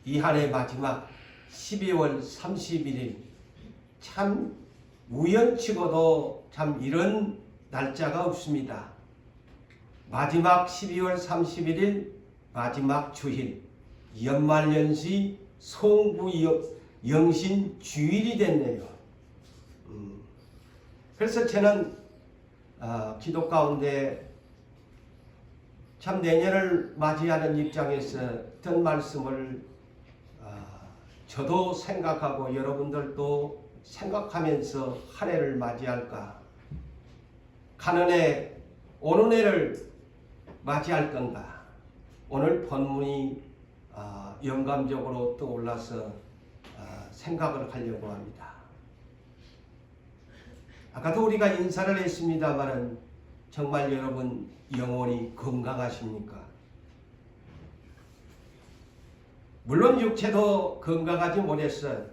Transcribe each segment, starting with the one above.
이 한 해 마지막 12월 31일 참 우연치고도 참 이런 날짜가 없습니다. 마지막 12월 31일 마지막 주일 연말연시 송구영신 주일이 됐네요. 그래서 저는 기도 가운데 참 내년을 맞이하는 입장에서 어떤 말씀을 저도 생각하고 여러분들도 생각하면서 한 해를 맞이할까, 가는 해 오는 해를 맞이할 건가. 오늘 본문이 영감적으로 떠올라서 생각을 하려고 합니다. 아까도 우리가 인사를 했습니다마는 정말 여러분 영혼이 건강하십니까? 물론 육체도 건강하지 못해서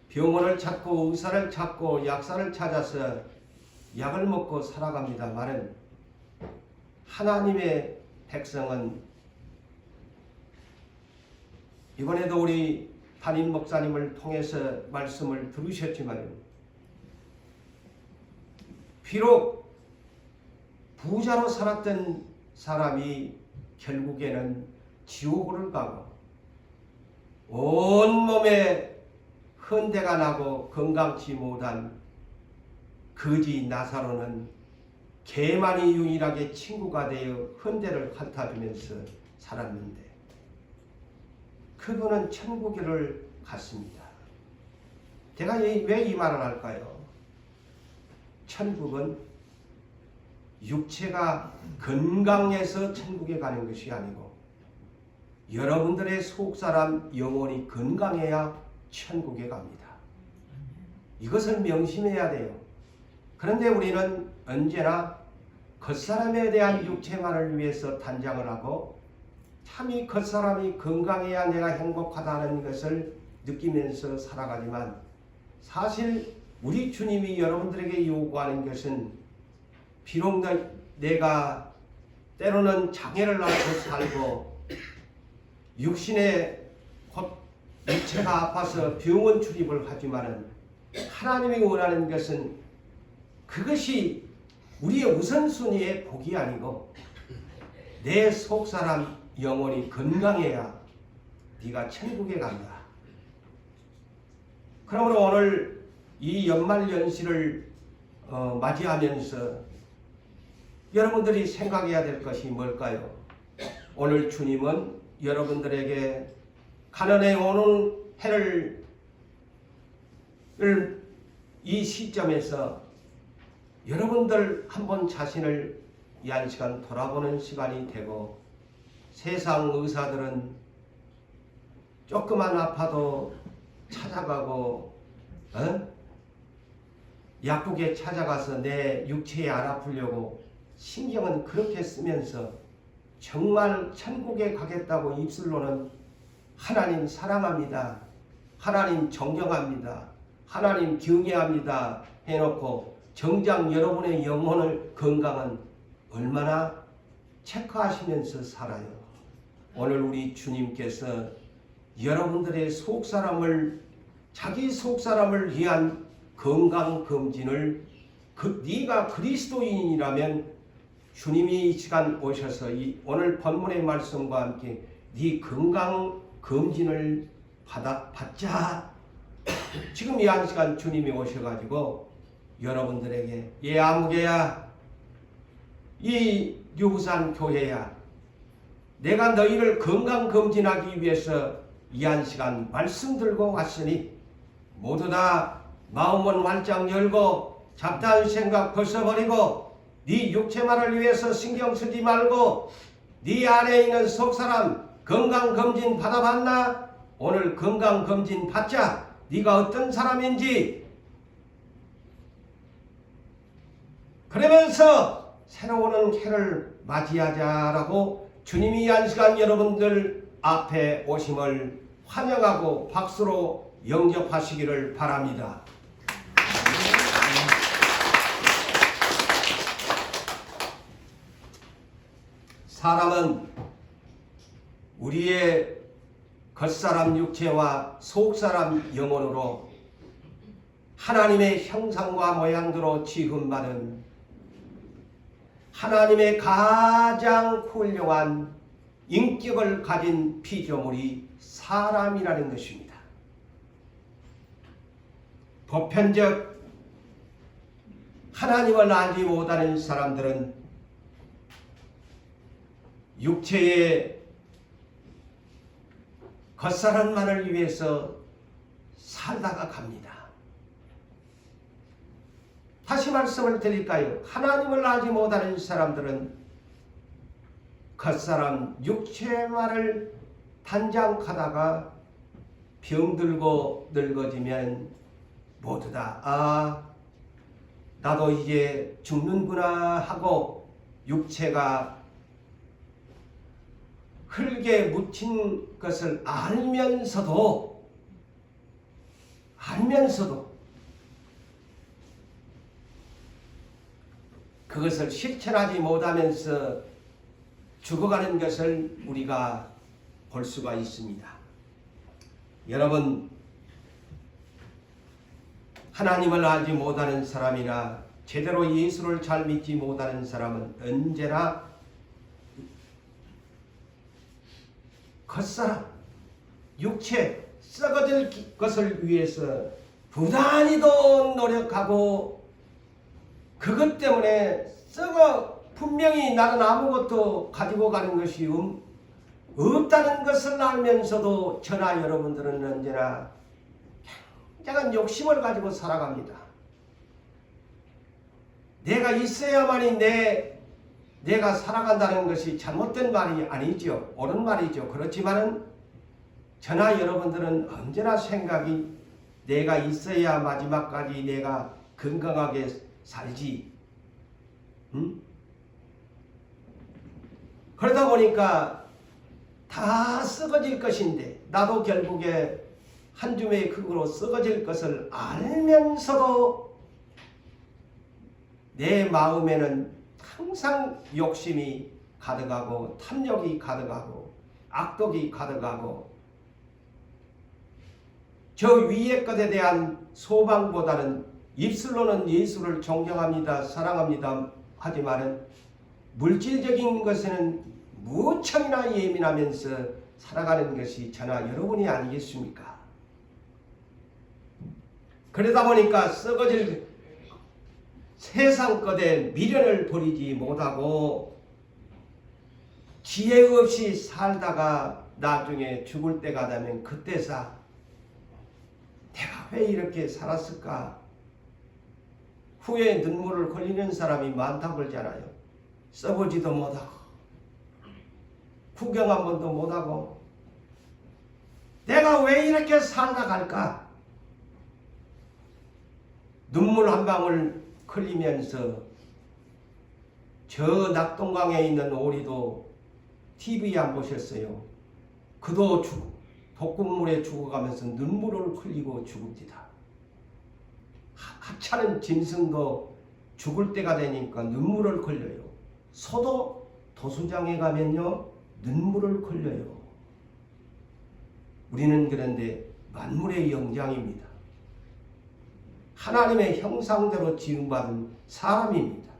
병원을 찾고 의사를 찾고 약사를 찾아서 약을 먹고 살아갑니다마는 하나님의 백성은 이번에도 우리 담임 목사님을 통해서 말씀을 들으셨지만 비록 부자로 살았던 사람이 결국에는 지옥을 가고 온몸에 흔대가 나고 건강치 못한 거지 나사로는 개만이 유일하게 친구가 되어 흔대를 핥아주면서 살았는데 그분은 천국을 갔습니다. 제가 왜 이 말을 할까요? 천국은 육체가 건강해서 천국에 가는 것이 아니고 여러분들의 속사람 영혼이 건강해야 천국에 갑니다. 이것을 명심해야 돼요. 그런데 우리는 언제나 겉사람에 대한 육체만을 위해서 단장을 하고 참 이 겉사람이 건강해야 내가 행복하다는 것을 느끼면서 살아가지만 사실 우리 주님이 여러분들에게 요구하는 것은 비록 내가 때로는 장애를 앓고 살고 육신에 곧 육체가 아파서 병원 출입을 하지만은 하나님이 원하는 것은 그것이 우리의 우선순위의 복이 아니고 내 속사람 영혼이 건강해야 네가 천국에 간다. 그러므로 오늘 이 연말연시를 맞이하면서 여러분들이 생각해야 될 것이 뭘까요? 오늘 주님은 여러분들에게 가는 해 오는 해를 이 시점에서 여러분들 한번 자신을 이 한 시간 돌아보는 시간이 되고 세상 의사들은 조금만 아파도 찾아가고 약국에 찾아가서 내 육체에 안 아프려고 신경은 그렇게 쓰면서 정말 천국에 가겠다고 입술로는 하나님 사랑합니다, 하나님 존경합니다, 하나님 경외합니다 해놓고 정작 여러분의 영혼을 건강은 얼마나 체크하시면서 살아요. 오늘 우리 주님께서 여러분들의 속사람을 자기 속사람을 위한 건강검진을 네가 그리스도인이라면 주님이 이 시간 오셔서 오늘 본문의 말씀과 함께 네 건강검진을 받자. 지금 이 한 시간 주님이 오셔가지고 여러분들에게 아무개야 이 류산 교회야 내가 너희를 건강검진하기 위해서 이 한 시간 말씀 들고 왔으니 모두 다 마음은 활짝 열고 잡다한 생각 벗어버리고 네 육체만을 위해서 신경 쓰지 말고 네 안에 있는 속사람 건강검진 받아봤나? 오늘 건강검진 받자. 네가 어떤 사람인지 그러면서 새로운 해를 맞이하자라고 주님이 한 시간 여러분들 앞에 오심을 환영하고 박수로 영접하시기를 바랍니다. 사람은 우리의 겉사람 육체와 속사람 영혼으로 하나님의 형상과 모양대로 지음받은 하나님의 가장 훌륭한 인격을 가진 피조물이 사람이라는 것입니다. 보편적 하나님을 알지 못하는 사람들은 육체의 겉사람만을 위해서 살다가 갑니다. 다시 말씀을 드릴까요? 하나님을 알지 못하는 사람들은 겉사람 육체만을 단장하다가 병들고 늙어지면 모두 다 나도 이제 죽는구나 하고 육체가 흙에 묻힌 것을 알면서도 그것을 실천하지 못하면서 죽어가는 것을 우리가 볼 수가 있습니다. 여러분, 하나님을 알지 못하는 사람이나 제대로 예수를 잘 믿지 못하는 사람은 언제나 겉사람, 육체, 썩어질 것을 위해서 부단히도 노력하고 그것 때문에 분명히 나는 아무것도 가지고 가는 것이 없다는 것을 알면서도 저나 여러분들은 언제나 굉장한 욕심을 가지고 살아갑니다. 내가 있어야만이 내가 살아간다는 것이 잘못된 말이 아니죠. 옳은 말이죠. 그렇지만은 저나 여러분들은 언제나 생각이 내가 있어야 마지막까지 내가 건강하게 살지. 그러다 보니까 다 썩어질 것인데 나도 결국에 한 줌의 흙으로 썩어질 것을 알면서도 내 마음에는 항상 욕심이 가득하고 탐욕이 가득하고 악독이 가득하고 저 위의 것에 대한 소망보다는 입술로는 예수를 존경합니다, 사랑합니다 하지만은 물질적인 것에는 무척이나 예민하면서 살아가는 것이 저나 여러분이 아니겠습니까? 그러다 보니까 썩어질 세상 것에 미련을 버리지 못하고 지혜 없이 살다가 나중에 죽을 때가 되면 그때서 내가 왜 이렇게 살았을까? 후에 눈물을 흘리는 사람이 많다고 그러잖아요. 써보지도 못하고 구경 한 번도 못하고 내가 왜 이렇게 살다 갈까? 눈물 한 방울 흘리면서 저 낙동강에 있는 오리도 TV 안 보셨어요? 그도 독극물에 죽어가면서 눈물을 흘리고 죽읍니다. 하찮은 짐승도 죽을 때가 되니까 눈물을 흘려요. 소도 도수장에 가면요 눈물을 흘려요. 우리는 그런데 만물의 영장입니다. 하나님의 형상대로 지음받은 사람입니다.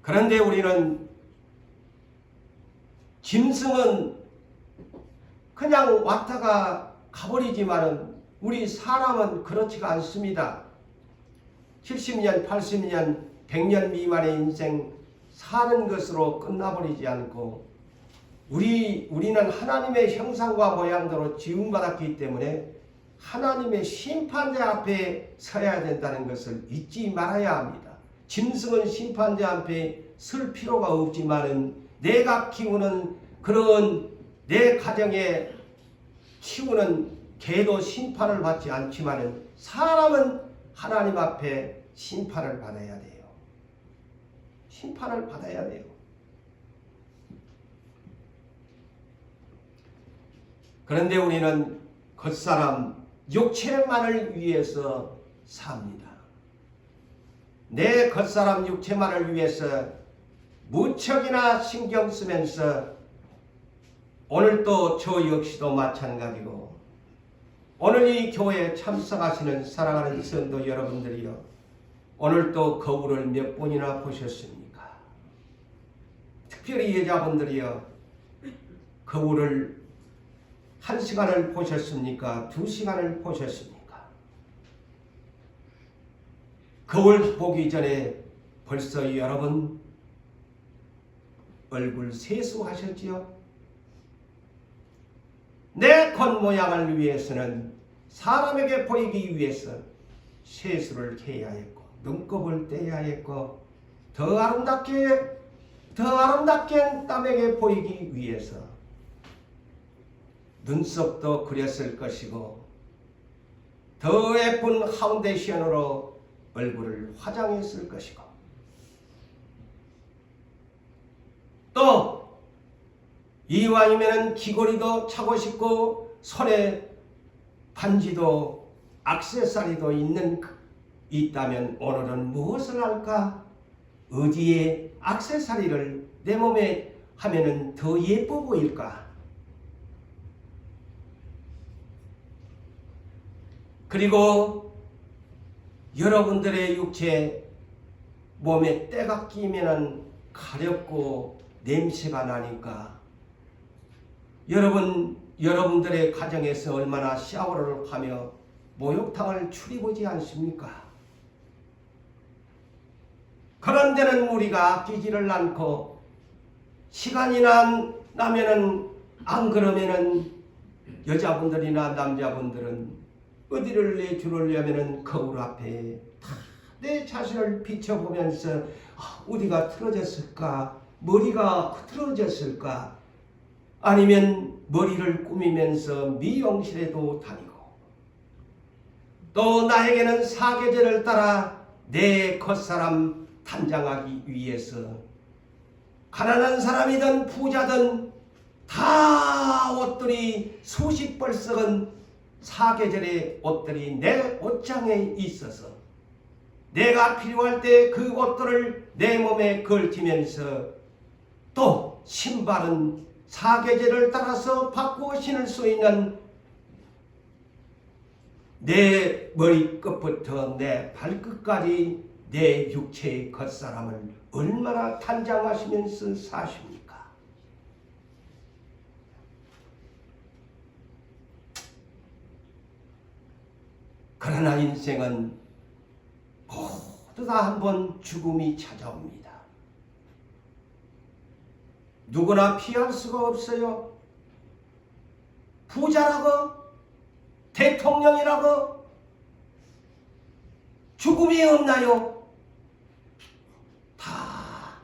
그런데 우리는 짐승은 그냥 왔다가 가버리지만은 우리 사람은 그렇지가 않습니다. 70년, 80년, 100년 미만의 인생 사는 것으로 끝나버리지 않고 우리는 하나님의 형상과 모양대로 지음받았기 때문에 하나님의 심판대 앞에 서야 된다는 것을 잊지 말아야 합니다. 짐승은 심판대 앞에 설 필요가 없지만은 내가 키우는 그런 내 가정에 키우는 개도 심판을 받지 않지만은 사람은 하나님 앞에 심판을 받아야 돼요. 심판을 받아야 돼요. 그런데 우리는 겉사람 육체만을 위해서 삽니다. 내 겉사람 육체만을 위해서 무척이나 신경 쓰면서 오늘 또 저 역시도 마찬가지고 오늘 이 교회에 참석하시는 사랑하는 성도 여러분들이요, 오늘 또 거울을 몇 번이나 보셨습니까? 특별히 여자분들이요, 거울을 1시간을 보셨습니까? 2시간을 보셨습니까? 거울 보기 전에 벌써 여러분 얼굴 세수하셨지요? 내 겉모양을 위해서는, 사람에게 보이기 위해서 세수를 해야 했고, 눈곱을 떼야 했고, 더 아름답게 남에게 보이기 위해서 눈썹도 그렸을 것이고, 더 예쁜 파운데이션으로 얼굴을 화장했을 것이고, 또 이왕이면 귀걸이도 차고 싶고, 손에 반지도 액세서리도 있다면 오늘은 무엇을 할까? 어디에 액세서리를 내 몸에 하면은 더 예뻐 보일까? 그리고 여러분들의 육체 몸에 때가 끼면은 가렵고 냄새가 나니까 여러분들의 가정에서 얼마나 샤워를 하며 목욕탕을 출입하지 않습니까? 그런 데는 우리가 아끼지를 않고, 시간이 나면은, 안 그러면은 여자분들이나 남자분들은 어디를 내주려면은 거울 앞에 다 내 자신을 비춰보면서 어디가 틀어졌을까? 머리가 흐트러졌을까? 아니면 머리를 꾸미면서 미용실에도 다니고, 또 나에게는 사계절을 따라 내 겉사람 단장하기 위해서 가난한 사람이든 부자든 다 옷들이 수십 벌 썩은 사계절의 옷들이 내 옷장에 있어서 내가 필요할 때 그 옷들을 내 몸에 걸치면서, 또 신발은 사계절을 따라서 바꾸어 신을 수 있는 내 머리끝부터 내 발끝까지 내 육체의 겉사람을 얼마나 단장하시면서 사십니까? 그러나 인생은 모두 다 한번 죽음이 찾아옵니다. 누구나 피할 수가 없어요. 부자라고, 대통령이라고 죽음이 없나요? 다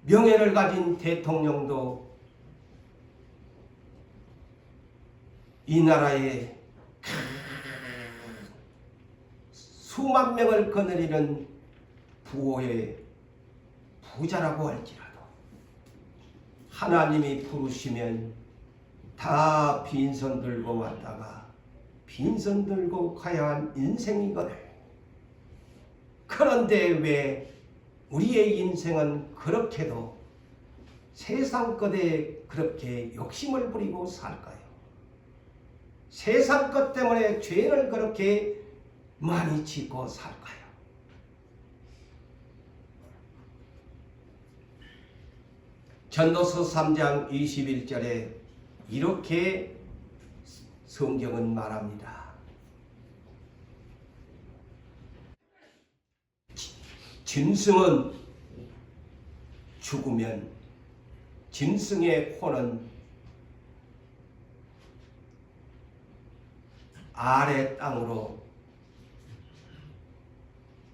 명예를 가진 대통령도 이 나라에 수만 명을 거느리는 부호의 부자라고 할지라도 하나님이 부르시면 다 빈손 들고 왔다가 빈손 들고 가야 한 인생이거든. 그런데 왜 우리의 인생은 그렇게도 세상 것에 그렇게 욕심을 부리고 살까요? 세상 것 때문에 죄를 그렇게 많이 짓고 살까요? 전도서 3장 21절에 이렇게 성경은 말합니다. 짐승은 죽으면 짐승의 혼은 아래 땅으로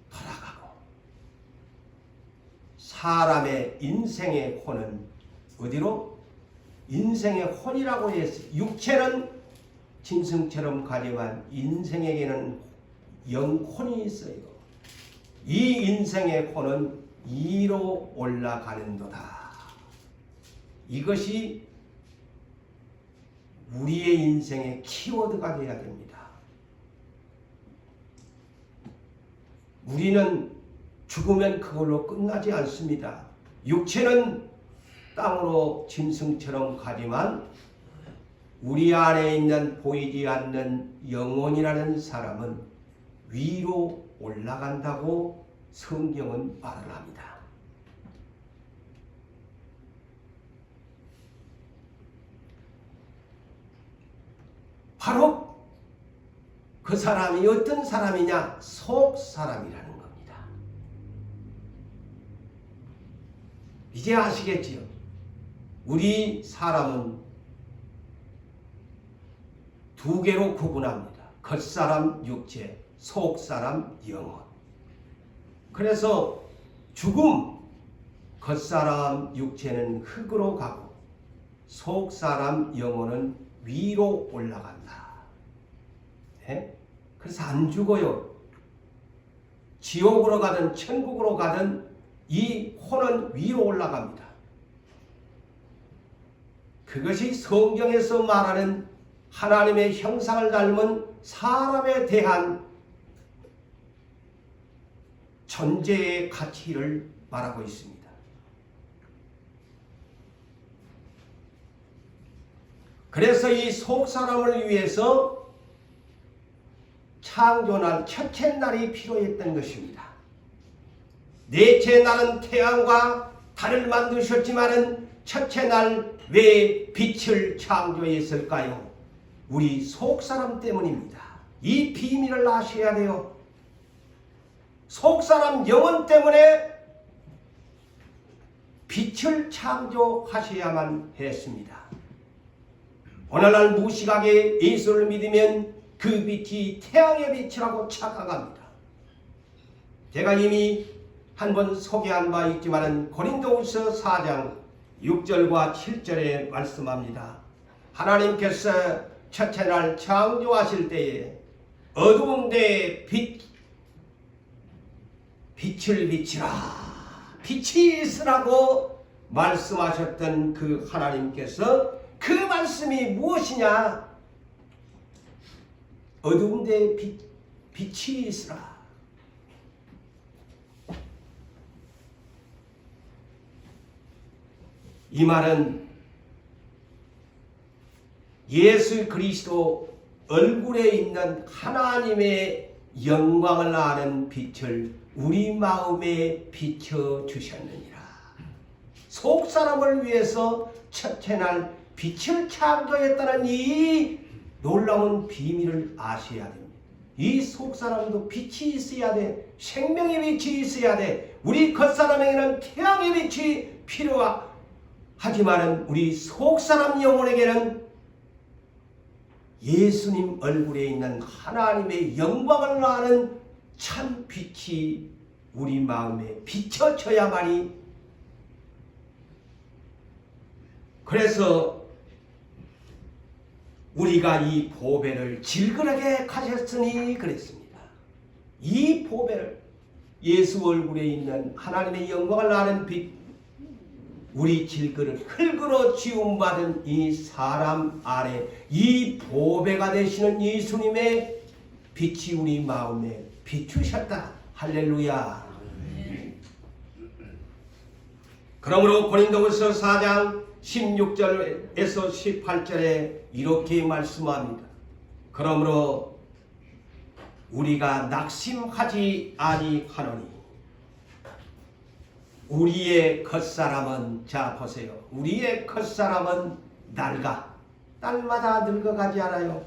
돌아가고, 사람의 인생의 혼은 어디로? 인생의 혼이라고 했어요. 육체는 짐승처럼 가지만 인생에게는 영혼이 있어요. 이 인생의 혼은 이로 올라가는도다. 이것이 우리의 인생의 키워드가 되어야 됩니다. 우리는 죽으면 그걸로 끝나지 않습니다. 육체는 땅으로 짐승처럼 가지만 우리 안에 있는 보이지 않는 영혼이라는 사람은 위로 올라간다고 성경은 말을 합니다. 바로 그 사람이 어떤 사람이냐? 속 사람이라는 겁니다. 이제 아시겠지요? 우리 사람은 두 개로 구분합니다. 겉사람 육체, 속사람 영혼. 그래서 죽음, 겉사람 육체는 흙으로 가고 속사람 영혼은 위로 올라간다. 네? 그래서 안 죽어요. 지옥으로 가든 천국으로 가든 이 혼은 위로 올라갑니다. 그것이 성경에서 말하는 하나님의 형상을 닮은 사람에 대한 존재의 가치를 말하고 있습니다. 그래서 이 속사람을 위해서 창조날 첫째 날이 필요했던 것입니다. 넷째 날은 태양과 달을 만드셨지만은 첫째 날 왜 빛을 창조했을까요? 우리 속사람 때문입니다. 이 비밀을 아셔야 돼요. 속사람 영혼 때문에 빛을 창조하셔야만 했습니다. 오늘날 무식하게 예수를 믿으면 그 빛이 태양의 빛이라고 착각합니다. 제가 이미 한번 소개한 바 있지만 고린도후서 4장 6절과 7절에 말씀합니다. 하나님께서 첫째 날 창조하실 때에 어두운 데에 빛을 비치라, 빛이 있으라고 말씀하셨던 그 하나님께서 그 말씀이 무엇이냐? 어두운 데에 빛이 있으라. 이 말은 예수 그리스도 얼굴에 있는 하나님의 영광을 아는 빛을 우리 마음에 비춰주셨느니라. 속사람을 위해서 첫째 날 빛을 창조했다는 이 놀라운 비밀을 아셔야 됩니다. 이 속사람도 빛이 있어야 돼. 생명의 빛이 있어야 돼. 우리 겉사람에게는 태양의 빛이 필요하지만 우리 속사람 영혼에게는 예수님 얼굴에 있는 하나님의 영광을 아는 참 빛이 우리 마음에 비춰져야만이. 그래서 우리가 이 보배를 질그하게 가졌으니 그랬습니다. 이 보배를 예수 얼굴에 있는 하나님의 영광을 아는 빛, 우리 질그릇 흙으로 지음받은 이 사람 안에 이 보배가 되시는 예수님의 빛이 우리 마음에 비추셨다. 할렐루야. 그러므로 고린도후서 4장 16절에서 18절에 이렇게 말씀합니다. 그러므로 우리가 낙심하지 아니하노니 우리의 겉사람은, 자 보세요, 우리의 겉사람은 낡아 날마다 늙어가지 않아요.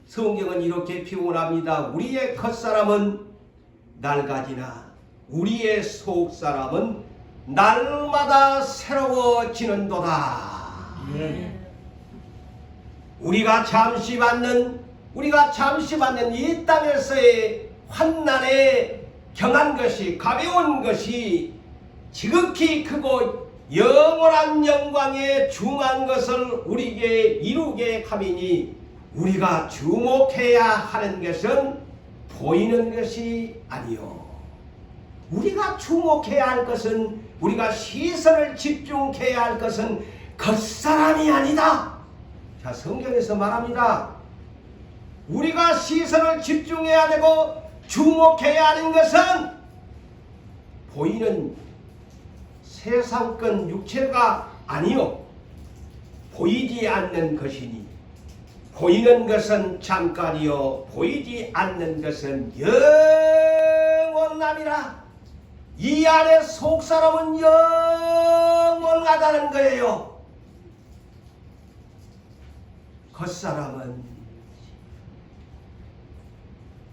성경은 이렇게 표현합니다. 우리의 겉사람은 낡아지나 우리의 속사람은 날마다 새로워지는도다. 우리가 잠시 받는 이 땅에서의 환난에 경한 것이, 가벼운 것이 지극히 크고 영원한 영광에 중한 것을 우리에게 이루게 함이니 우리가 주목해야 하는 것은 보이는 것이 아니요. 우리가 주목해야 할 것은, 우리가 시선을 집중해야 할 것은 겉사람이 아니다. 자, 성경에서 말합니다. 우리가 시선을 집중해야 되고 주목해야 하는 것은 보이는 세상권 육체가 아니요 보이지 않는 것이니 보이는 것은 잠깐이요 보이지 않는 것은 영원함이라. 이 안에 속사람은 영원하다는 거예요. 겉사람은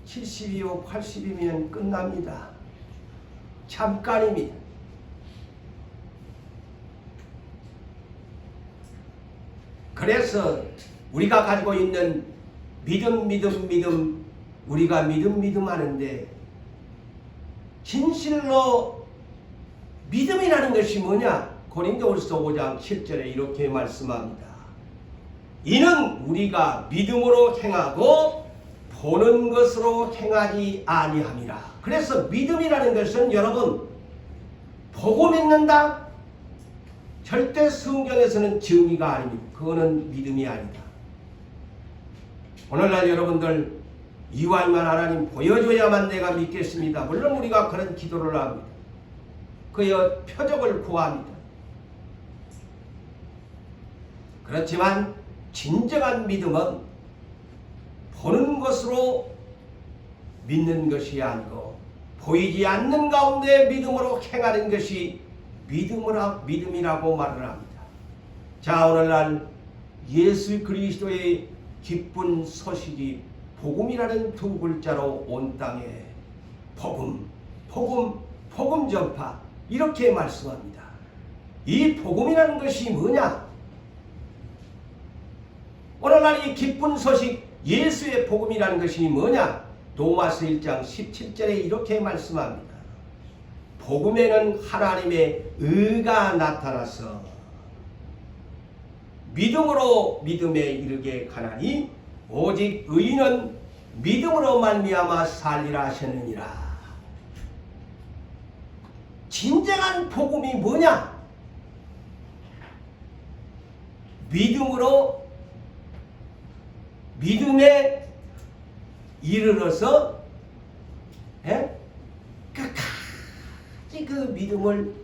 70이요 80이면 끝납니다. 잠깐입니다. 그래서 우리가 가지고 있는 믿음 우리가 믿음 하는데 진실로 믿음이라는 것이 뭐냐? 고린도후서 5장 7절에 이렇게 말씀합니다. 이는 우리가 믿음으로 행하고 보는 것으로 행하지 아니함이라. 그래서 믿음이라는 것은 여러분 보고 믿는다? 절대 성경에서는 정의가 아닙니다. 그거는 믿음이 아니다. 오늘날 여러분들 이와이만 하나님 보여줘야만 내가 믿겠습니다. 물론 우리가 그런 기도를 합니다. 그의 표적을 구합니다. 그렇지만 진정한 믿음은 보는 것으로 믿는 것이 아니고 보이지 않는 가운데 믿음으로 행하는 것이 믿음이라고 말을 합니다. 자, 오늘날 예수 그리스도의 기쁜 소식이 복음이라는 두 글자로 온 땅에 복음 전파 이렇게 말씀합니다. 이 복음이라는 것이 뭐냐? 오늘날 이 기쁜 소식 예수의 복음이라는 것이 뭐냐? 로마서 1장 17절에 이렇게 말씀합니다. 복음에는 하나님의 의가 나타나서 믿음으로 믿음에 이르게 가나니 오직 의인은 믿음으로 말미암아 살리라 하셨느니라. 진정한 복음이 뭐냐? 믿음에 이르러서 끝까지 그 믿음을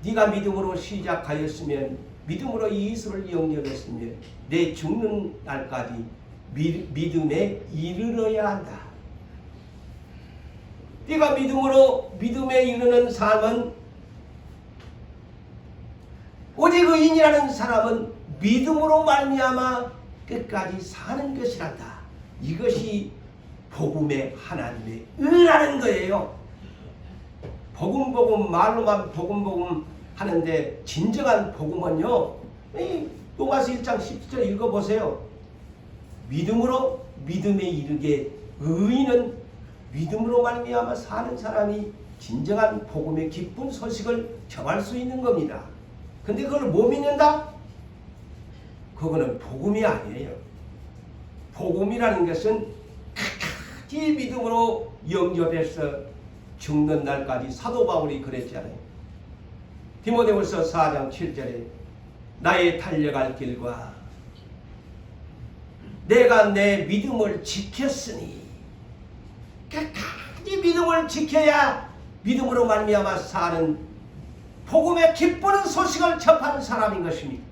네가 믿음으로 시작하였으면 믿음으로 이수를 영접했으면 내 죽는 날까지 믿음에 이르러야 한다. 네가 믿음에 이르는 사람은 오직 의인이라는 사람은 믿음으로 말미암아 끝까지 사는 것이란다. 이것이 복음의 하나님의 의라는 거예요. 복음 말로만 복음 하는데 진정한 복음은요. 로마서 1장 10절 읽어보세요. 믿음에 이르게 의인은 믿음으로 말미암아 사는 사람이 진정한 복음의 기쁜 소식을 전할 수 있는 겁니다. 근데 그걸 못 믿는다? 그거는 복음이 아니에요. 복음이라는 것은 끝까지 믿음으로 영접해서 죽는 날까지 사도 바울이 그랬잖아요. 디모데후서 4장 7절에 나의 달려갈 길과 내가 내 믿음을 지켰으니 끝까지 믿음을 지켜야 믿음으로 말미암아 사는 복음의 기쁘는 소식을 접하는 사람인 것입니다.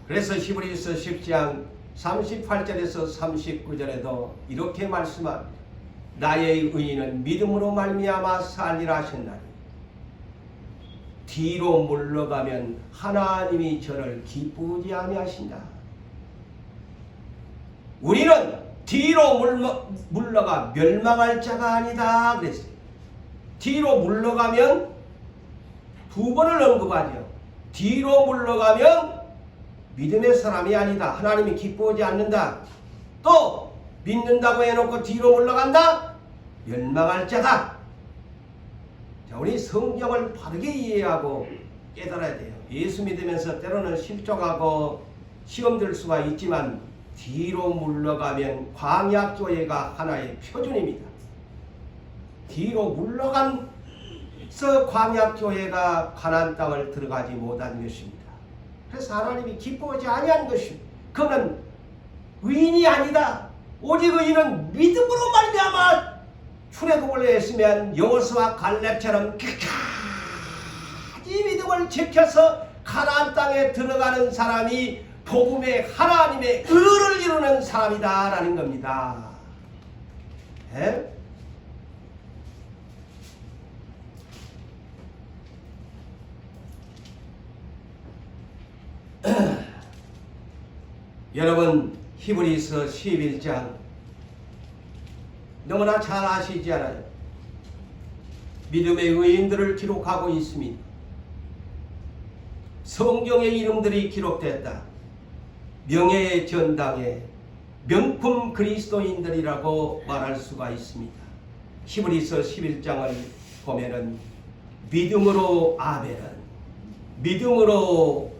그래서 히브리서 10장 38절에서 39절에도 이렇게 말씀합니다. 나의 의인은 믿음으로 말미암아 살리라 하셨나니 뒤로 물러가면 하나님이 저를 기쁘지 아니하신다. 우리는 뒤로 물러가 멸망할 자가 아니다 그랬어요. 뒤로 물러가면 두 번을 언급하죠. 뒤로 물러가면 믿음의 사람이 아니다. 하나님이 기뻐하지 않는다. 또 믿는다고 해놓고 뒤로 물러간다? 멸망할 자다. 자, 우리 성경을 바르게 이해하고 깨달아야 돼요. 예수 믿으면서 때로는 실족하고 시험 들 수가 있지만 뒤로 물러가면 광야교회가 하나의 표준입니다. 뒤로 물러간서 광야교회가 가나안 땅을 들어가지 못한 것입니다. 그래서 하나님이 기뻐하지 아니한 것입니다. 그는 의인이 아니다. 오직 의인은 믿음으로 말미암아 출애굽을 했으면 여호수아 갈렙처럼 끝까지 믿음을 지켜서 가나안 땅에 들어가는 사람이 복음의 하나님의 의를 이루는 사람이다라는 겁니다. 예? 여러분 히브리서 11장 너무나 잘 아시지 않아요? 믿음의 의인들을 기록하고 있습니다. 성경의 이름들이 기록됐다. 명예의 전당에 명품 그리스도인들이라고 말할 수가 있습니다. 히브리서 11장을 보면은 믿음으로 아벨은, 믿음으로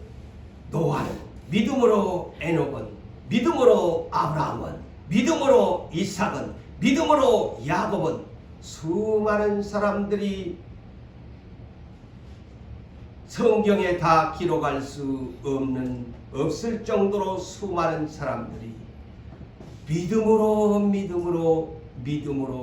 노아는, 믿음으로 에녹은, 믿음으로 아브라함은, 믿음으로 이삭은, 믿음으로 야곱은, 수많은 사람들이 성경에 다 기록할 수 없을 정도로 수많은 사람들이 믿음으로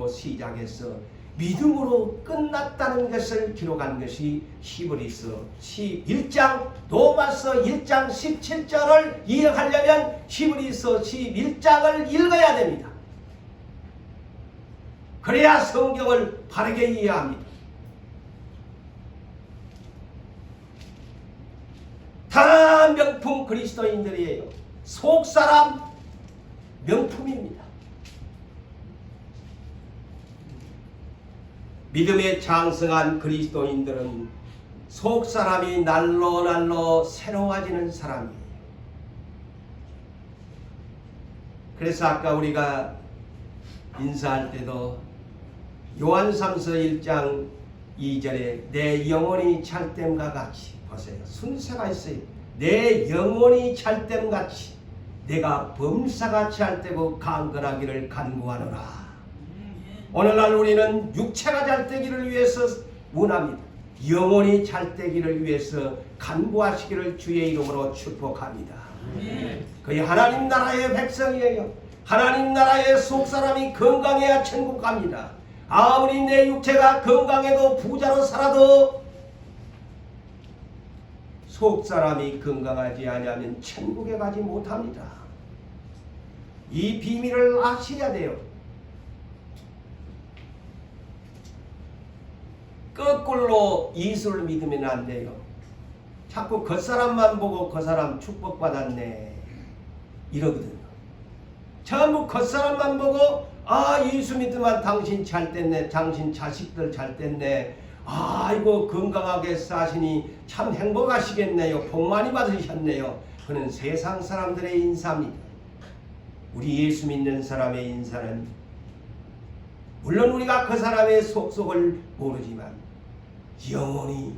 시작해서 믿음으로 끝났다는 것을 기록한 것이 히브리서 11장, 로마서 1장 17절을 이해하려면 히브리서 11장을 읽어야 됩니다. 그래야 성경을 바르게 이해합니다. 다 명품 그리스도인들이에요. 속사람 명품입니다. 믿음에 장성한 그리스도인들은 속사람이 날로 새로워지는 사람이에요. 그래서 아까 우리가 인사할 때도 요한 3서 1장 2절에 내 영혼이 찰됨과 같이, 보세요. 순서가 있어요. 내 영혼이 찰됨같이 내가 범사같이 할 때고 강건하기를 간구하노라. 오늘날 우리는 육체가 잘되기를 위해서 원합니다. 영혼이 잘되기를 위해서 간구하시기를 주의 이름으로 축복합니다. 그의 하나님 나라의 백성이에요. 하나님 나라의 속사람이 건강해야 천국 갑니다. 아무리 내 육체가 건강해도 부자로 살아도 속사람이 건강하지 아니하면 천국에 가지 못합니다. 이 비밀을 아셔야 돼요. 거꾸로 이수를 믿으면 안 돼요. 자꾸 겉사람만 보고 그 사람 축복받았네 이러거든요. 전부 겉사람만 보고 예수 믿으면 당신 잘 됐네, 당신 자식들 잘 됐네, 아이고 건강하게 사시니 참 행복하시겠네요, 복 많이 받으셨네요. 그는 세상 사람들의 인사입니다. 우리 예수 믿는 사람의 인사는 물론 우리가 그 사람의 속속을 모르지만 영원히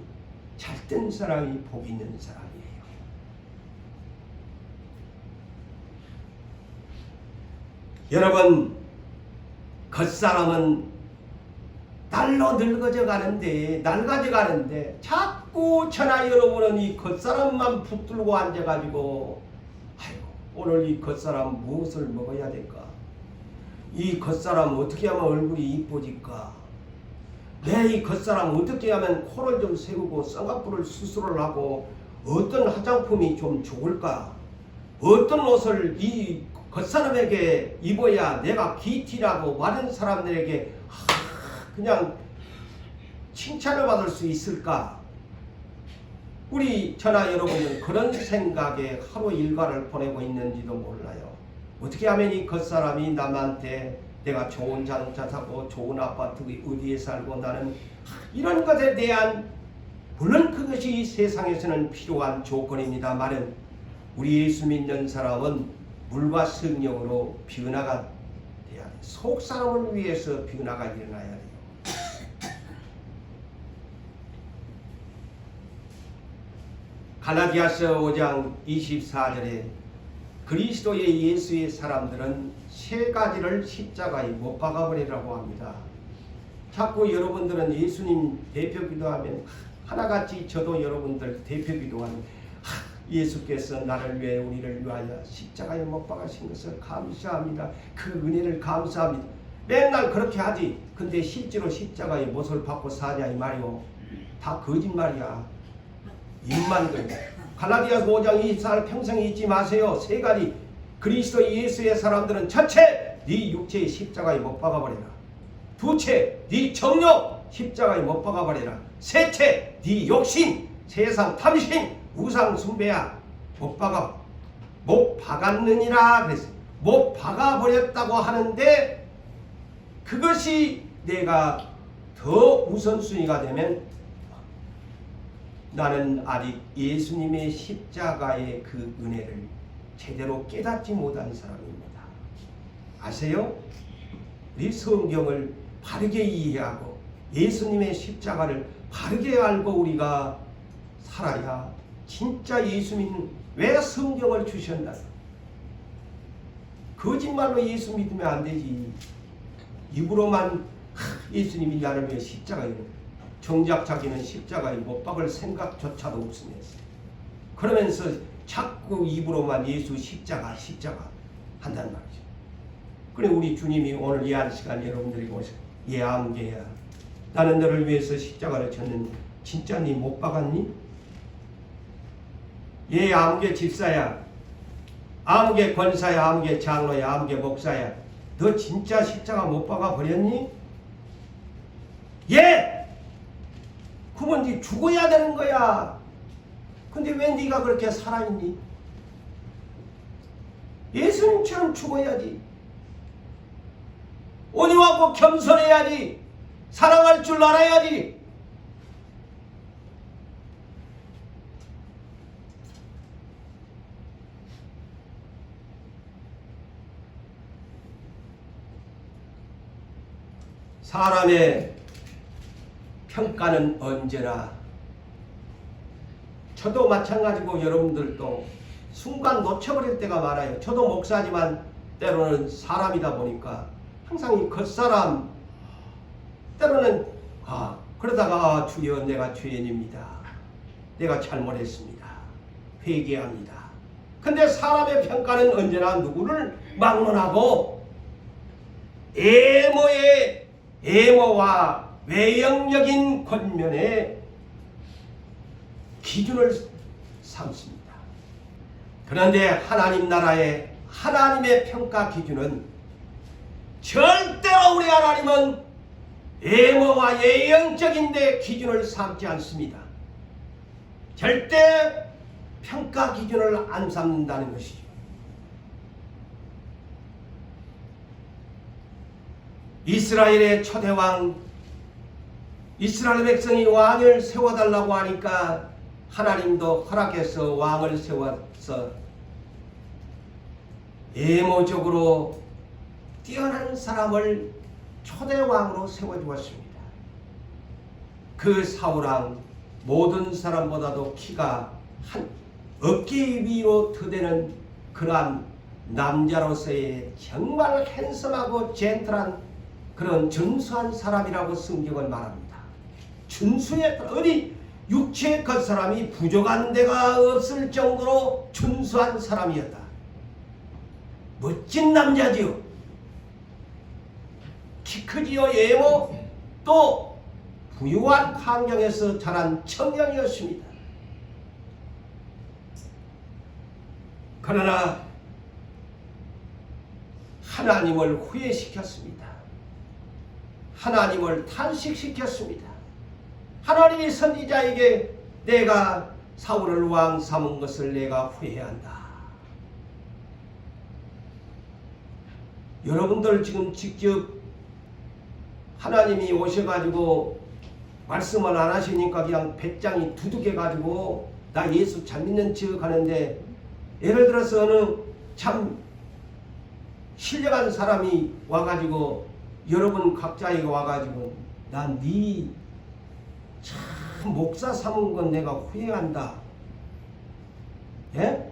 잘된 사람이 복 있는 사람이에요. 여러분, 겉사람은 날로 늙어져 가는데, 낡아져 가는데 자꾸 저나 여러분은 이 겉사람만 붙들고 앉아가지고 아이고 오늘 이 겉사람 무엇을 먹어야 될까? 이 겉사람 어떻게 하면 얼굴이 이뻐질까? 내 이 겉사람 어떻게 하면 코를 좀 세우고 쌍꺼풀을 수술을 하고 어떤 화장품이 좀 좋을까? 어떤 옷을 이 겉사람에게 입어야 내가 기티라고 많은 사람들에게 그냥 칭찬을 받을 수 있을까? 우리 저나 여러분은 그런 생각에 하루 일과를 보내고 있는지도 몰라요. 어떻게 하면 이 겉사람이 남한테 내가 좋은 자동차 사고 좋은 아파트 어디에 살고 나는 이런 것에 대한, 물론 그것이 세상에서는 필요한 조건입니다만은 우리 예수 믿는 사람은 물과 성령으로 변화가 돼야 돼. 속사람을 위해서 변화가 일어나야 돼요. 갈라디아서 5장 24절에 그리스도의 예수의 사람들은 세 가지를 십자가에 못 박아버리라고 합니다. 자꾸 여러분들은 예수님 대표 기도하면 하나같이 저도 여러분들 대표 기도하면 예수께서 나를 위해 우리를 위하여 십자가에 못 박으신 것을 감사합니다. 그 은혜를 감사합니다. 맨날 그렇게 하지. 근데 실제로 십자가의 못을 받고 사냐 이 말이오. 다 거짓말이야. 입만 들. 갈라디아서 5장 24절 평생 잊지 마세요. 세 가지. 그리스도 예수의 사람들은 첫째, 네 육체의 십자가에 못 박아버려라. 두째, 네 정욕 십자가에 못 박아버려라. 셋째, 네 욕심, 세상 탐심, 우상 숭배야 못 박았느니라 그랬어요. 못 박아버렸다고 하는데 그것이 내가 더 우선순위가 되면 나는 아직 예수님의 십자가의 그 은혜를 제대로 깨닫지 못한 사람입니다. 아세요? 우리 성경을 바르게 이해하고 예수님의 십자가를 바르게 알고 우리가 살아야 진짜 예수님은 왜 성경을 주셨나? 거짓말로 예수 믿으면 안 되지. 입으로만 예수님이 나를 위해 십자가에 정작 자기는 십자가에 못 박을 생각조차도 없으면서 그러면서 자꾸 입으로만 예수 십자가 한단 말이죠. 그래 우리 주님이 오늘 예한 시간 여러분들에게 오셔 예암개야 나는 너를 위해서 십자가를 졌는데 진짜 니 못 박았니? 암개 집사야, 암개 권사야, 암개 장로야, 암개 목사야, 너 진짜 십자가 못 박아 버렸니? 예! 그러면 네 죽어야 되는 거야. 근데 왜 네가 그렇게 살아있니? 예수님처럼 죽어야지. 온유하고 겸손해야지. 사랑할 줄 알아야지. 사람의 평가는 언제나 저도 마찬가지고 여러분들도 순간 놓쳐버릴 때가 많아요. 저도 목사지만 때로는 사람이다 보니까 항상 이 겉사람 때로는 그러다가 주여 내가 죄인입니다. 내가 잘못했습니다. 회개합니다. 근데 사람의 평가는 언제나 누구를 막론하고 애모와 외형적인 권면에 기준을 삼습니다. 그런데 하나님 나라의 하나님의 평가 기준은 절대로 우리 하나님은 애모와 외형적인 데 기준을 삼지 않습니다. 절대 평가 기준을 안 삼는다는 것이죠. 이스라엘의 초대왕 이스라엘 백성이 왕을 세워달라고 하니까 하나님도 허락해서 왕을 세워서 외모적으로 뛰어난 사람을 초대왕으로 세워주었습니다. 그 사울왕 모든 사람보다도 키가 한 어깨 위로 드대는 그러한 남자로서의 정말 핸섬하고 젠틀한 그런 준수한 사람이라고 성경은 말합니다. 준수의 어디 육체의 그 사람이 부족한 데가 없을 정도로 준수한 사람이었다. 멋진 남자지요. 키 크지요. 외모 또 부유한 환경에서 자란 청년이었습니다. 그러나 하나님을 후회시켰습니다. 하나님을 탄식시켰습니다. 하나님이 선지자에게 내가 사울을 왕 삼은 것을 내가 후회한다. 여러분들 지금 직접 하나님이 오셔가지고 말씀을 안 하시니까 그냥 배짱이 두둑해가지고 나 예수 잘 믿는 척 하는데 예를 들어서 어느 참 신령한 사람이 와가지고 여러분 각자에게 와가지고 난 네 참 목사 삼은 건 내가 후회한다. 예?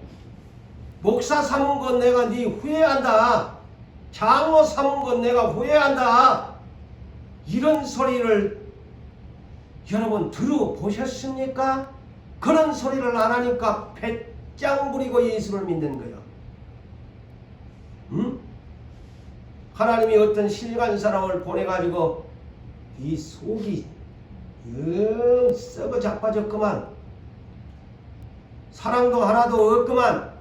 목사 삼은 건 내가 네 후회한다. 장로 삼은 건 내가 후회한다. 이런 소리를 여러분 들어보셨습니까? 그런 소리를 안 하니까 배짱 부리고 예수를 믿는 거예요. 응? 하나님이 어떤 신령한 사람을 보내가지고 이 속이 영 썩어 자빠졌구만. 사랑도 하나도 없구만.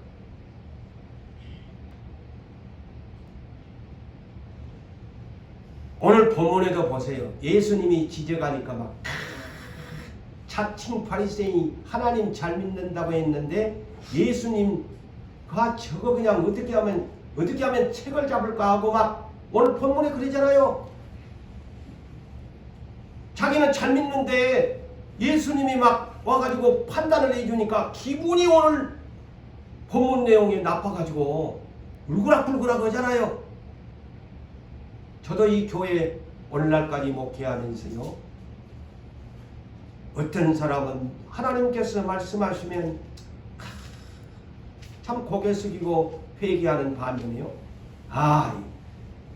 오늘 본문에도 보세요. 예수님이 지적하니까 막 자칭 바리새인이 하나님 잘 믿는다고 했는데 예수님과 저거 그냥 어떻게 하면 책을 잡을까 하고 막 오늘 본문에 그러잖아요. 자기는 잘 믿는데 예수님이 막 와가지고 판단을 해주니까 기분이 오늘 본문 내용이 나빠가지고 울그락불그락 하잖아요. 저도 이 교회 오늘날까지 목회하면서요, 어떤 사람은 하나님께서 말씀하시면 참 고개 숙이고 회개하는 반면에요,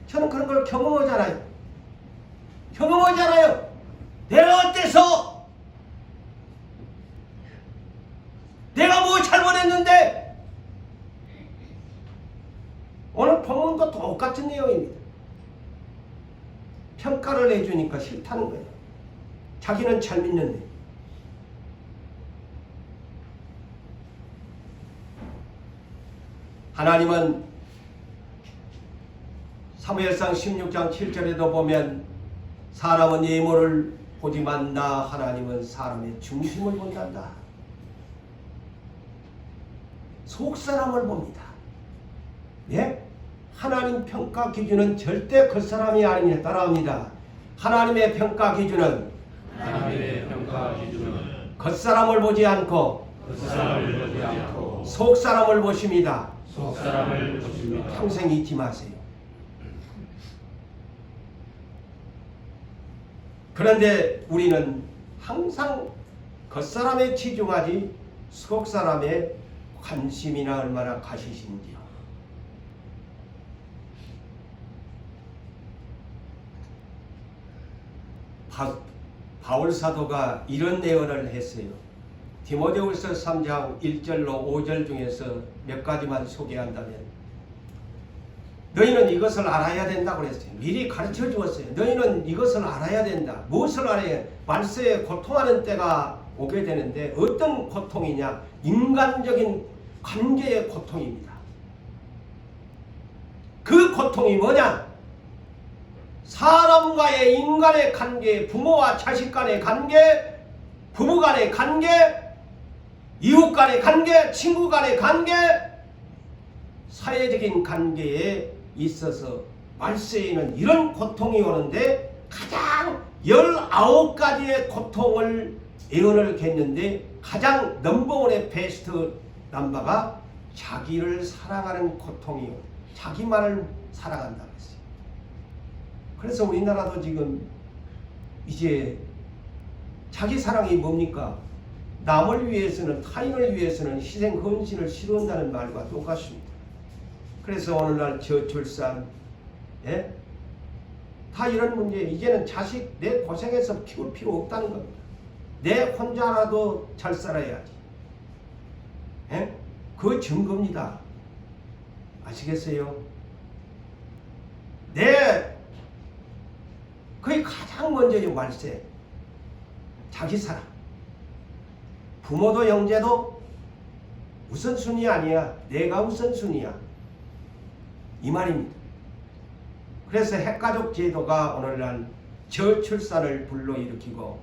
저는 그런 걸 경험하잖아요. 내가 어때서? 내가 뭐 잘못했는데? 오늘 본문도 똑같은 내용입니다. 평가를 해주니까 싫다는 거예요. 자기는 잘 믿는데. 하나님은 사무엘상 16장 7절에도 보면 사람은 외모를 보지만 나 하나님은 사람의 중심을 본단다. 속사람을 봅니다. 예? 하나님 평가 기준은 절대 그 사람이 아니냐 따라합니다. 하나님의 평가 기준은 겉사람을 보지 않고 속사람을 보십니다. 평생 잊지 마세요. 그런데 우리는 항상 겉사람에 치중하지 속사람의 관심이나 얼마나 가시신지요. 바울 사도가 이런 내언을 했어요. 디모데후서 3장 1절로 5절 중에서 몇 가지만 소개한다면, 너희는 이것을 알아야 된다고 그랬어요. 미리 가르쳐 주었어요. 너희는 이것을 알아야 된다. 무엇을 알아야? 말세에 고통하는 때가 오게 되는데 어떤 고통이냐? 인간적인 관계의 고통입니다. 그 고통이 뭐냐? 사람과의 인간의 관계, 부모와 자식 간의 관계, 부부 간의 관계, 이웃 간의 관계, 친구 간의 관계, 사회적인 관계에 있어서 말세에는 이런 고통이 오는데 가장 19가지의 고통을 예언을 했는데 가장 넘버원의 베스트 넘버가 자기를 사랑하는 고통이요. 자기만을 사랑한다고 했어요. 그래서 우리나라도 지금 이제 자기 사랑이 뭡니까? 남을 위해서는, 타인을 위해서는 희생 헌신을 싫어한다는 말과 똑같습니다. 그래서 오늘날 저출산, 예? 다 이런 문제. 이제는 자식 내 고생해서 키울 필요 없다는 겁니다. 내 혼자라도 잘 살아야지. 예? 그 증거입니다. 아시겠어요? 그게 가장 먼저요. 말세. 자기 사랑. 부모도 형제도 우선순위 아니야. 내가 우선순위야. 이 말입니다. 그래서 핵가족 제도가 오늘날 저출산을 불러일으키고,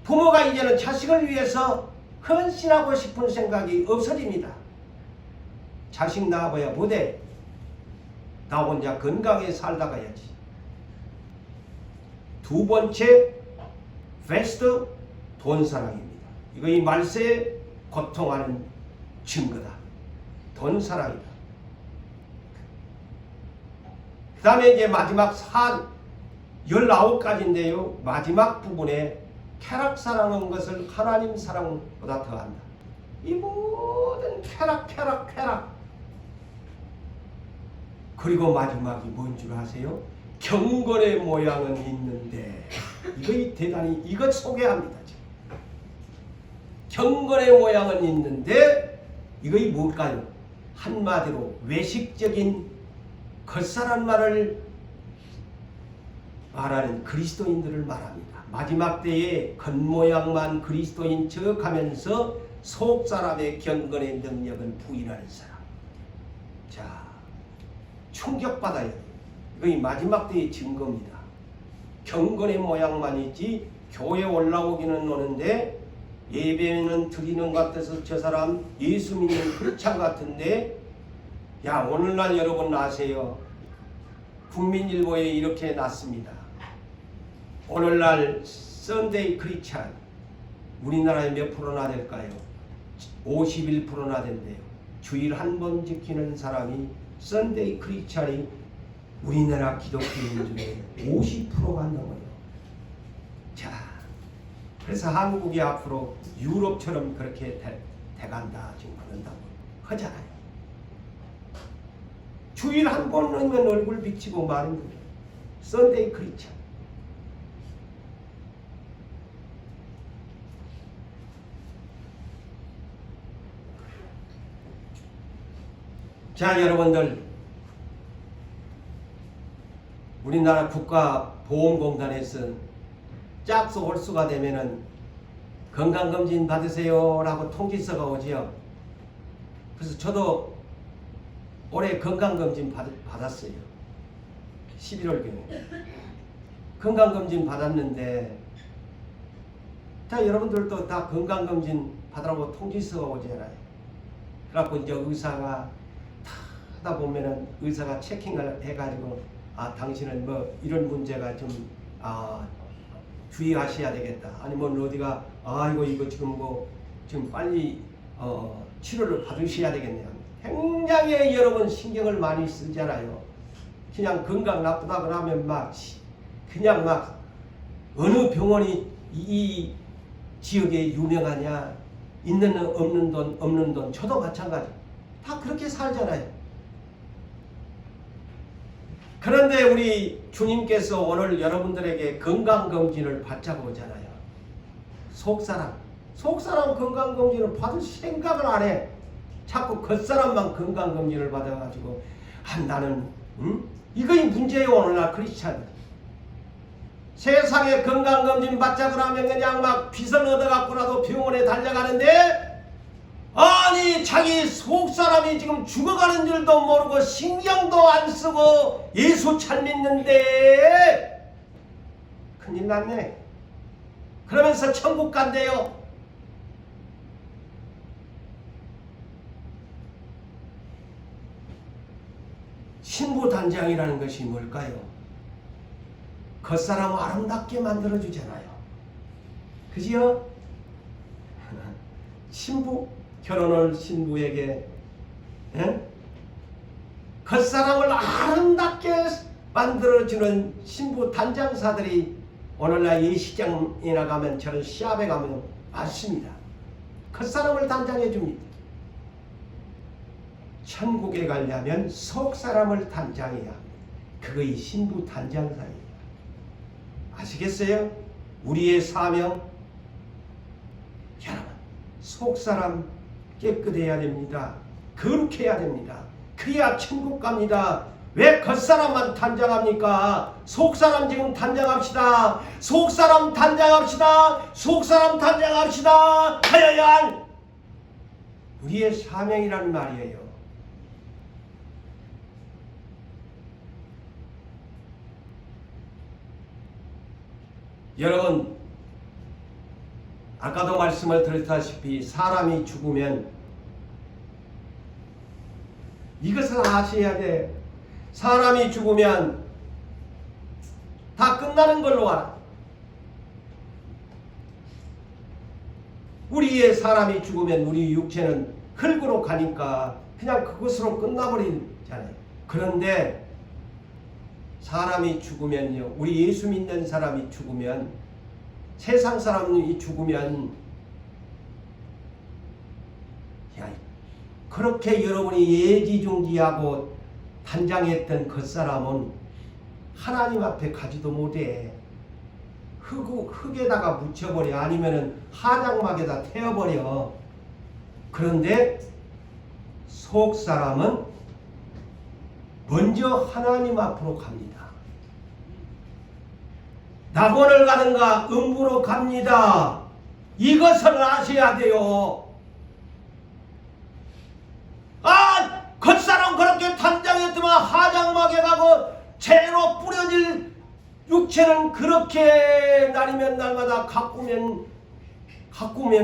부모가 이제는 자식을 위해서 헌신하고 싶은 생각이 없어집니다. 자식 낳아봐야 못해. 나 혼자 건강하게 살다 가야지. 두 번째, 베스트 돈사랑입니다. 이거 이 말세에 고통하는 증거다. 돈사랑이다. 그 다음에 이제 마지막 19가지인데요. 마지막 부분에 쾌락사랑한 것을 하나님 사랑보다 더한다. 이 모든 쾌락. 그리고 마지막이 뭔 줄 아세요? 경건의 모양은 있는데, 이거 대단히 이것 소개합니다. 지금. 경건의 모양은 있는데 이거 뭘까요? 한마디로 외식적인 겉사람 말을 말하는 그리스도인들을 말합니다. 마지막 때에 겉모양만 그리스도인 척하면서 속사람의 경건의 능력은 부인하는 사람. 자, 충격받아요. 이거 마지막 때의 증거입니다. 경건의 모양만 있지 교회 올라오기는 오는데 예배는 드리는 것 같아서 저 사람 예수 믿는 크리스찬 같은데, 야, 오늘날 여러분 아세요? 국민일보에 이렇게 났습니다. 오늘날 썬데이 크리스찬 우리나라에 몇 프로나 될까요? 51%나 된대요. 주일 한 번 지키는 사람이 썬데이 크리스찬이 우리나라 기독교인 중에 50%가 넘어요. 자, 그래서 한국이 앞으로 유럽처럼 그렇게 돼간다 지금 그런다고 하잖아요. 주일 한 번 넣으면 얼굴 비치고 말은 거예요. 썬데이 크리스찬. 자, 여러분들, 우리나라 국가보험공단에서 짝수 홀수가 되면은 건강검진 받으세요 라고 통지서가 오지요. 그래서 저도 올해 건강검진 받았어요. 11월경에 건강검진 받았는데, 자, 여러분들도 다 건강검진 받으라고 통지서가 오잖아요. 그래갖고 이제 의사가 하다 보면은 의사가 체킹을 해가지고, 아, 당신은 뭐 이런 문제가 좀 주의하셔야 되겠다. 아니면 어디가 이거 지금 뭐 지금 빨리 치료를 받으셔야 되겠네요. 굉장히 여러분 신경을 많이 쓰잖아요. 그냥 건강 나쁘다 그러면 그냥 어느 병원이 이 지역에 유명하냐, 있는 돈 없는 돈, 저도 마찬가지. 다 그렇게 살잖아요. 그런데 우리 주님께서 오늘 여러분들에게 건강검진을 받자고 오잖아요. 속사람 건강검진을 받을 생각을 안 해. 자꾸 겉사람만 건강검진을 받아가지고, 나는 이거이 문제예요. 오늘날 크리스찬 세상에 건강검진 받자 그러면 그냥 막 비선 얻어갖고라도 병원에 달려가는데, 아니 자기 속사람이 지금 죽어가는 줄도 모르고 신경도 안 쓰고 예수 잘 믿는데 큰일 났네. 그러면서 천국 간대요. 신부단장이라는 것이 뭘까요? 겉사람을 아름답게 만들어주잖아요. 그지요? 결혼을 신부에게 겉사람을 아름답게 만들어주는 신부 단장사들이 오늘날 예식장이나 가면, 저런 시합에 가면 많습니다. 겉사람을 단장해 줍니다. 천국에 가려면 속사람을 단장해야 합니다. 그거이 신부 단장사예요. 아시겠어요? 우리의 사명, 여러분, 속사람 깨끗해야 됩니다. 거룩해야 됩니다. 그래야 천국 갑니다. 왜 겉사람만 단장합니까? 속사람 지금 단장합시다. 속사람 단장합시다. 속사람 단장합시다. 하여야 할 우리의 사명이란 말이에요. 여러분, 아까도 말씀을 드렸다시피 사람이 죽으면 이것을 아셔야 돼. 사람이 죽으면 다 끝나는 걸로 알아. 우리의 사람이 죽으면 우리 육체는 흙으로 가니까 그냥 그것으로 끝나버리잖아요. 그런데 사람이 죽으면요, 우리 예수 믿는 사람이 죽으면, 세상 사람이 죽으면, 그렇게 여러분이 예지중지하고 단장했던 겉사람은 하나님 앞에 가지도 못해. 흙에다가 묻혀버려. 아니면은 화장막에다 태워버려. 그런데 속사람은 먼저 하나님 앞으로 갑니다. 낙원을 가든가 음부로 갑니다. 이것을 아셔야 돼요. 겉사람 그렇게 단장했더만 하장막에 가고 죄로 뿌려질 육체는 그렇게 날이면 날마다 가꾸면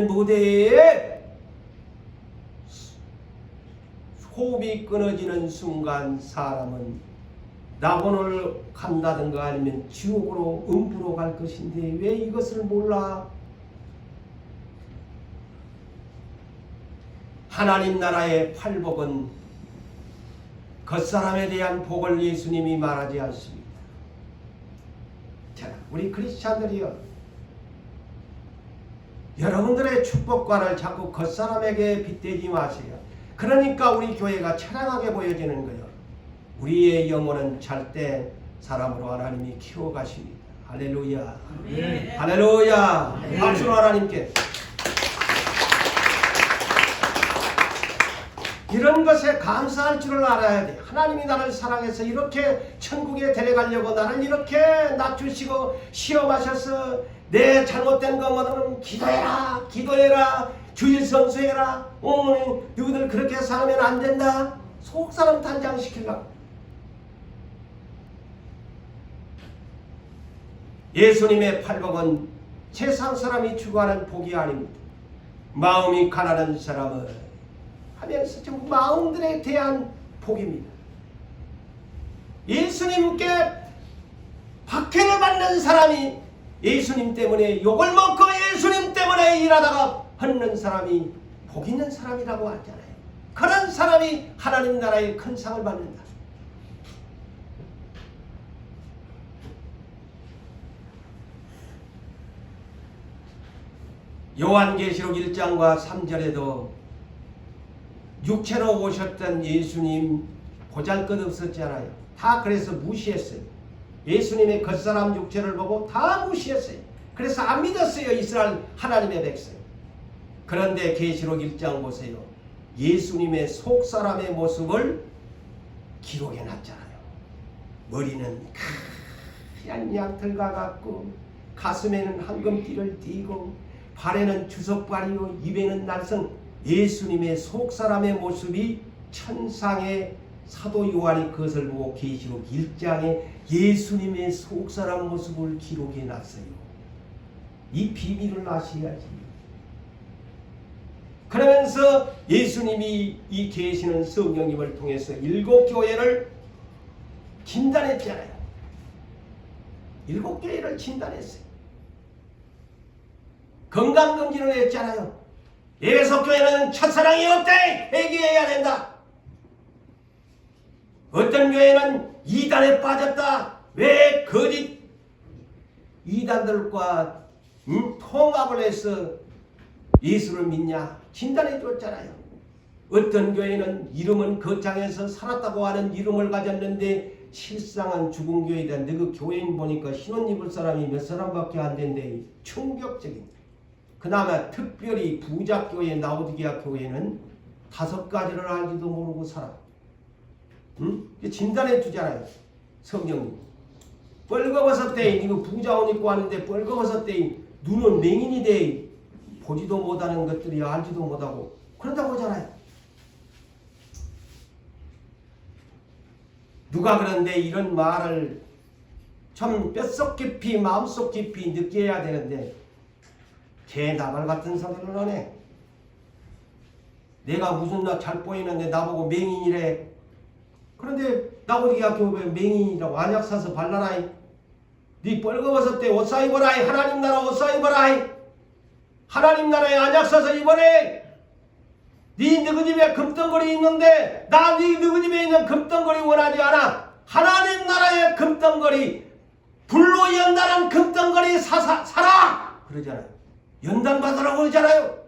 못해. 호흡이 끊어지는 순간 사람은 낙원을 간다든가 아니면 지옥으로 음부로 갈 것인데 왜 이것을 몰라? 하나님 나라의 팔복은 겉사람에 대한 복을 예수님이 말하지 않습니다. 자, 우리 크리스찬들이요, 여러분들의 축복관을 자꾸 겉사람에게 빗대지 마세요. 그러니까 우리 교회가 찬양하게 보여지는 거예요. 우리의 영혼은 잘된 사람으로 하나님이 키워가십니다. 할렐루야. 네. 할렐루야. 네. 박수로 하나님께. 이런 것에 감사할 줄을 알아야 돼. 하나님이 나를 사랑해서 이렇게 천국에 데려가려고 나를 이렇게 낮추시고 시험하셔서 내 잘못된 것만은 기도해라. 주일 성수해라. 너희들 그렇게 살면 안 된다. 속사람 단장시키려고. 예수님의 팔복은 세상 사람이 추구하는 복이 아닙니다. 마음이 가난한 사람은 하면서 좀 마음들에 대한 복입니다. 예수님께 박해를 받는 사람이 예수님 때문에 욕을 먹고 예수님 때문에 일하다가 헛는 사람이 복 있는 사람이라고 하잖아요. 그런 사람이 하나님 나라의 큰 상을 받는다. 요한계시록 1장과 3절에도 육체로 오셨던 예수님 보잘것없었잖아요. 다 그래서 무시했어요. 예수님의 겉사람 육체를 보고 다 무시했어요. 그래서 안 믿었어요. 이스라엘 하나님의 백성. 그런데 계시록 1장 보세요. 예수님의 속사람의 모습을 기록해 놨잖아요. 머리는 하얀 양털과 같고 가슴에는 황금띠를 띠고 발에는 주석발이요 입에는 날성. 예수님의 속사람의 모습이 천상의 사도 요한이 그것을 보고 계시록 1장에 예수님의 속사람 모습을 기록해 놨어요. 이 비밀을 아셔야지. 그러면서 예수님이 이 계시는 성령님을 통해서 7교회를 진단했잖아요. 7교회를 진단했어요. 건강검진을 했잖아요. 에베소교회는 첫사랑이 없대. 회개해야 된다. 어떤 교회는 이단에 빠졌다. 왜 거짓 이단들과 통합을 해서 예수를 믿냐? 진단해 줬잖아요. 어떤 교회는 이름은 거창해서 살았다고 하는 이름을 가졌는데 실상은 죽은 교회다. 너그 교회인 보니까 신혼 입을 사람이 몇 사람밖에 안 된대. 충격적인. 그나마 특별히 부자교회 라오디게아 교회는 5가지를 알지도 모르고 살아. 진단해 주잖아요. 성령님. 뻘거벗었대. 이거 부자 옷 입고 왔는데 뻘거벗었대. 눈은 맹인이 돼. 보지도 못하는 것들이 알지도 못하고 그런다고 하잖아요. 누가 그런데 이런 말을 좀 뼛속 깊이 마음속 깊이 느껴야 되는데 개 나발 같은 소리를 하네. 내가 무슨 나 잘 보이는데 나보고 맹인이래. 그런데 라오디게아 교회 맹인이라고 안약 사서 발라라이. 네 뻘거벗었대. 옷 사 입어라이. 하나님 나라 옷 사 입어라이. 하나님 나라에 안약 사서 입어래. 네 너희 집에 금덩거리 있는데 나 네 너희 집에 있는 금덩거리 원하지 않아. 하나님 나라의 금덩거리 불로 연단한 금덩거리 사라 그러잖아요. 연단 받으라고 그러잖아요.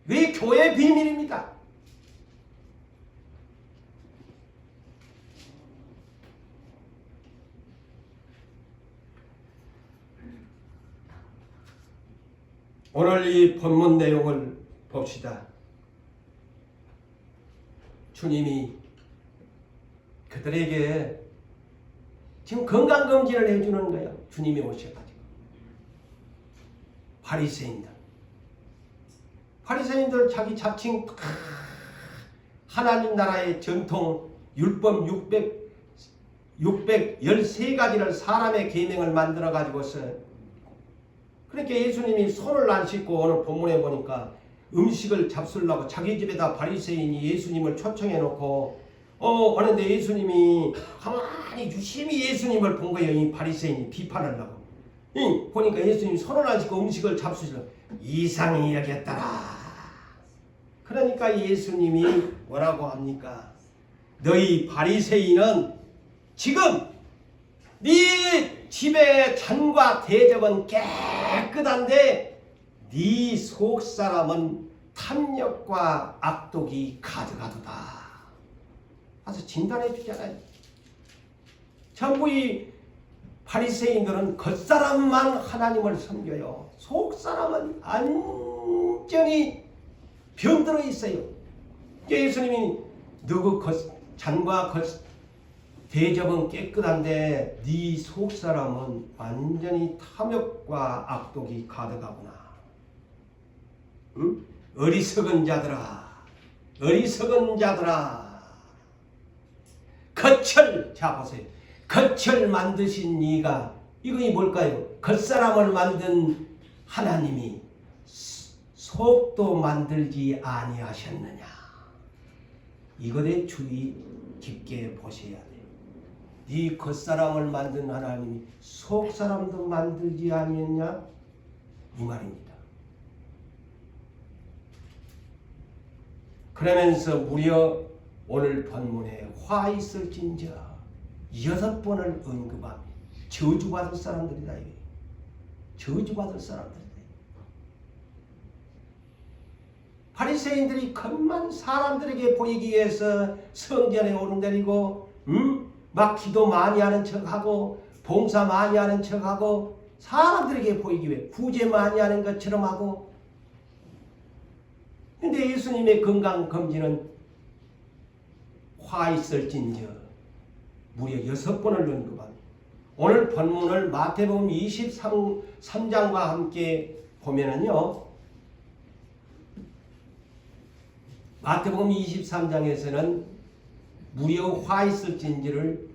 왜 교회 비밀입니다. 오늘 이 본문 내용을 봅시다. 주님이 그들에게 지금 건강검진을 해주는 거예요. 주님이 오셔가지고. 바리새인들 자기 자칭 하나님 나라의 전통 율법 613가지를 사람의 계명을 만들어 가지고서, 그러니까 예수님이 손을 안 씻고 오늘 본문에 보니까 음식을 잡수려고 자기 집에다 바리새인이 예수님을 초청해 놓고 오는데 예수님이 가만히 유심히 예수님을 본 거예요. 이 바리새인이 비판을 하고. 보니까 예수님이 손을 안 씻고 음식을 잡수시려고 이상히 여겼더라. 그러니까 예수님이 뭐라고 합니까? 너희 바리새인은 지금 네 집의 잔과 대접은 깨끗한데 네 속사람은 탐욕과 악독이 가득하도다. 아주 진단해 주잖아요. 전부 이 바리새인들은 겉사람만 하나님을 섬겨요. 속사람은 완전히 병들어 있어요. 예수님이 너그 잔과 대접은 깨끗한데 네 속사람은 완전히 탐욕과 악독이 가득하구나. 응? 어리석은 자들아, 어리석은 자들아. 자 보세요. 겉을 만드신 이가, 이것이 뭘까요? 겉사람을 만든 하나님이 속도 만들지 아니하셨느냐. 이것에 주의 깊게 보셔야 돼요. 네 겉사람을 만든 하나님이 속사람도 만들지 아니했냐? 이 말입니다. 그러면서 무려 오늘 본문에 화 있을진저 6번을 언급합니다. 저주받을 사람들이다. 저주받을 사람들이다. 바리새인들이 겉만 사람들에게 보이기 위해서 성전에 오른다리고 막 기도 많이 하는 척하고 봉사 많이 하는 척하고 사람들에게 보이기 위해 구제 많이 하는 것처럼 하고, 근데 예수님의 건강검진은 화 있을진저 무려 6번을 언급합니다. 오늘 본문을 마태복음 23장과 함께 보면은요, 마태복음 23장에서는 무려 화 있을진지를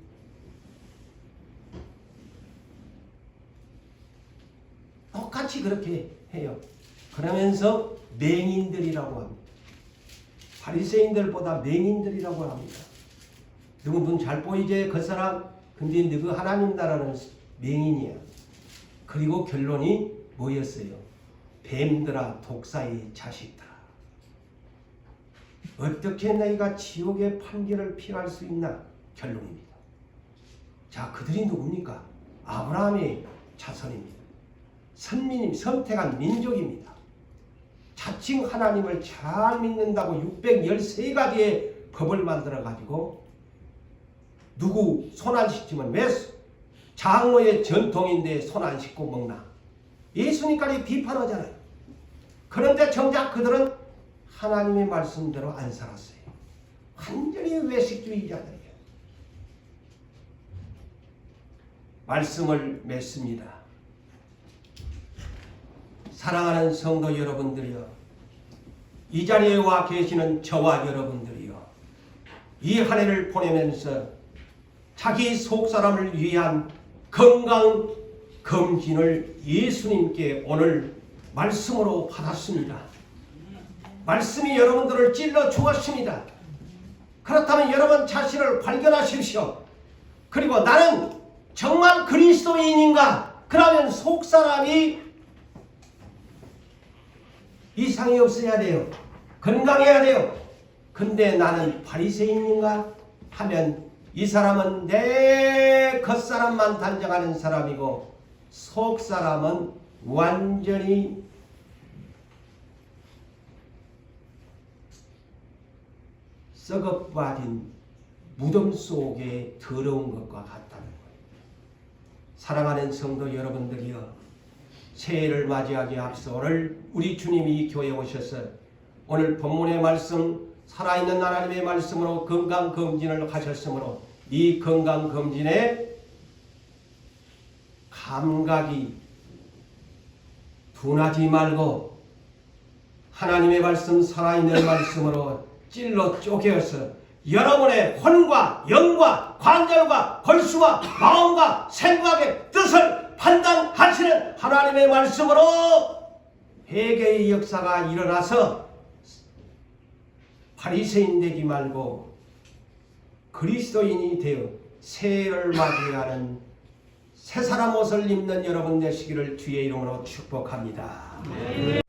똑같이 그렇게 해요. 그러면서 맹인들이라고 합니다. 바리새인들보다 맹인들이라고 합니다. 누구 눈 잘 보이지? 그 사람? 근데 너그 하나님 나라는 맹인이야. 그리고 결론이 뭐였어요? 뱀들아 독사의 자식들아. 어떻게 너희가 지옥의 판결을 피할 수 있나? 결론입니다. 자, 그들이 누굽니까? 아브라함의 자손입니다. 선민임, 선택한 민족입니다. 자칭 하나님을 잘 믿는다고 613가지의 법을 만들어가지고 누구 손 안 씻지면 왜 장로의 전통인데 손 안 씻고 먹나? 예수님까지 비판하잖아요. 그런데 정작 그들은 하나님의 말씀대로 안 살았어요. 완전히 외식주의자들이에요. 말씀을 맺습니다. 사랑하는 성도 여러분들이여, 이 자리에 와 계시는 저와 여러분들이여, 이 한 해를 보내면서 자기 속사람을 위한 건강검진을 예수님께 오늘 말씀으로 받았습니다. 말씀이 여러분들을 찔러 주었습니다. 그렇다면 여러분 자신을 발견하십시오. 그리고 나는 정말 그리스도인인가? 그러면 속사람이 이상이 없어야 돼요. 건강해야 돼요. 근데 나는 바리새인인가? 하면 이 사람은 내 겉사람만 단정하는 사람이고 속사람은 완전히 썩어빠진 무덤 속에 더러운 것과 같다는 거예요. 사랑하는 성도 여러분들이여, 새해를 맞이하기 앞서 오늘 우리 주님이 교회에 오셔서 오늘 본문의 말씀, 살아있는 하나님의 말씀으로 건강검진을 하셨으므로 네 건강검진에 감각이 둔하지 말고 하나님의 말씀, 살아있는 말씀으로 찔러 쪼개어서 여러분의魂과 영과 관절과 골수와 마음과 생각의 뜻을 판단하시는 하나님의 말씀으로 회개의 역사가 일어나서 바리새인 되지 말고 그리스도인이 되어 새해를 맞이하는 새 사람 옷을 입는 여러분 되시기를 주의 이름으로 축복합니다.